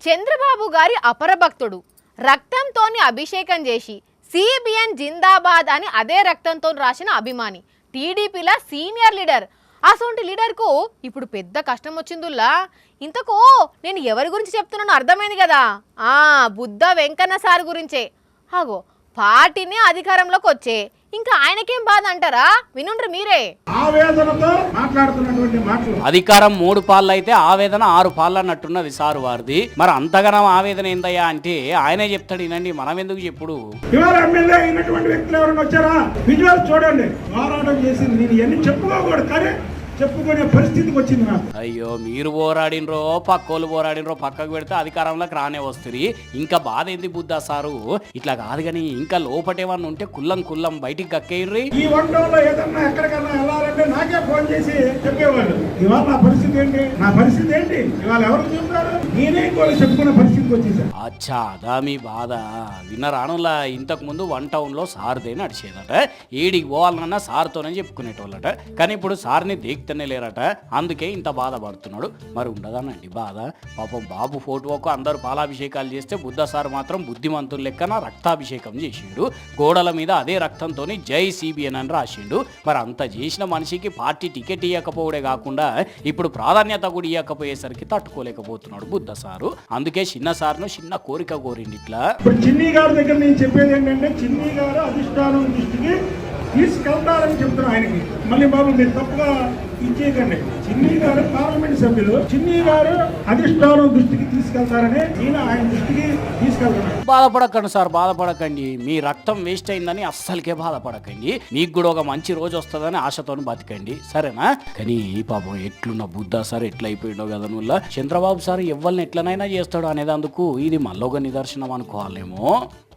చంద్రబాబు గారి అపరభక్తుడు రక్తంతోని అభిషేకం చేసి సిబిఎన్ జిందాబాద్ అని అదే రక్తంతో రాసిన అభిమాని టీడీపీల సీనియర్ లీడర్. అసొంటి లీడర్కు ఇప్పుడు పెద్ద కష్టం వచ్చిందుల్లా. ఇంతకు నేను ఎవరి గురించి చెప్తున్నానో అర్థమైంది కదా. బుద్ధ వెంకన్న సార్ గురించే. అగో పార్టీని అధికారంలోకి వచ్చే ఇంకా ఆయనకేం బాధ అంటారా? వినుండ్రు మీరే. ఆవేదనతో మాట్లాడుతున్నటువంటి మాటలు. అధికారం 3 పాళ్ళు అయితే ఆవేదన 6 పాళ్ళు అన్నట్టున్నది సారు వారిది. మరి అంతగానం ఆవేదన ఏందయ్యా అంటే ఆయనే చెప్తాడు. వినండి, మనం ఎందుకు చెప్పుడు. ఇవాళ ఎమ్మెల్యే అయినటువంటి వ్యక్తులు ఎవరైనా వచ్చారా? విజువల్ చూడండి. పోరాటం చేసింది నేను ఎన్ని చెప్పుకోకూడదు, కానీ చెప్పుకునే పరిస్థితికి వచ్చింది నాకు. అయ్యో, మీరు పోరాడినరో పక్కోళ్ళు పోరాడినరో పక్కకు పెడితే అధికారంలోకి రానే వస్తుంది. ఇంకా బాధ ఏంది బుద్ధా సారు? ఇట్లా కాదు కానీ ఇంకా లోపటేమన్నా ఉంటే కుల్లం బయటికి కక్కేయండి. ఈ వంటలో ఏదన్నా ఎక్కడికన్నా వెళ్ళాలంటే నాకే ఫోన్ చేసి చెప్పేవాళ్ళు. ఇవాళ నా పరిస్థితి ఏంటి, నా పరిస్థితి ఏంటి, ఇవాళ ఎవరు చూస్తారు, నేనే కూడా చెప్పుకునే పరిస్థితికి వచ్చేసాను. అచ్చా, అదా మీ బాధ. విన్నరానులా ఇంతకు ముందు 1 టౌన్లో సార్దే నడిచేదట. ఏడికి పోవాలన్నా సార్తోనే చెప్పుకునేటోళ్ళట. కానీ ఇప్పుడు సార్ని లేరట. అందుకే ఇంత బాధపడుతున్నాడు. మరి ఉండదానండి బాధ. పాపం బాబు ఫోటోకు అందరూ పాలాభిషేకాలు చేస్తే బుద్ధ సార్ మాత్రం బుద్ధిమంతులు లెక్కన రక్తాభిషేకం చేసిండు. గోడల మీద అదే రక్తంతో జై సిబిఎన్ అని రాసిండు. మరి అంత చేసిన మనిషికి పార్టీ టికెట్ ఇవ్వకపోవడే కాకుండా ఇప్పుడు ప్రాధాన్యత కూడా ఇవ్వకపోయేసరికి తట్టుకోలేకపోతున్నాడు బుద్ధ సారు. అందుకే చిన్న సార్ను చిన్న కోరిక కోరిండి. ఇట్లా ఇప్పుడు చిన్ని గారి దగ్గర నేను చెప్పేది ఏంటంటే, చిన్ని గారు అధిష్టానం దృష్టికి తీసుకెళ్తారని చెప్తున్నా ఆయనకి. మళ్ళీ బాబు మీరు తప్పుగా ఇచ్చేయకండి. చిన్ని గారు పార్లమెంట్ సభ్యులు, చిన్ని గారు అధిష్టానం దృష్టికి తీసుకెళ్తారని నేను ఆయన దృష్టికి తీసుకెళ్తున్నాను. బాధపడకండి సార్, బాధపడకండి. మీ రక్తం వేస్ట్ అయిందని అస్సలకే బాధపడకండి. మీకు కూడా ఒక మంచి రోజు వస్తుందని ఆశతో బతికండి, సరేనా? కానీ పాపం ఎట్లున్న బుద్ధ సార్ ఎట్లా అయిపోయిండో కదా నువ్వు. చంద్రబాబు సార్ ఎవరిని ఎట్లనైనా చేస్తాడు అనేదందుకు ఇది మళ్ళొక నిదర్శనం అనుకోవాలేమో.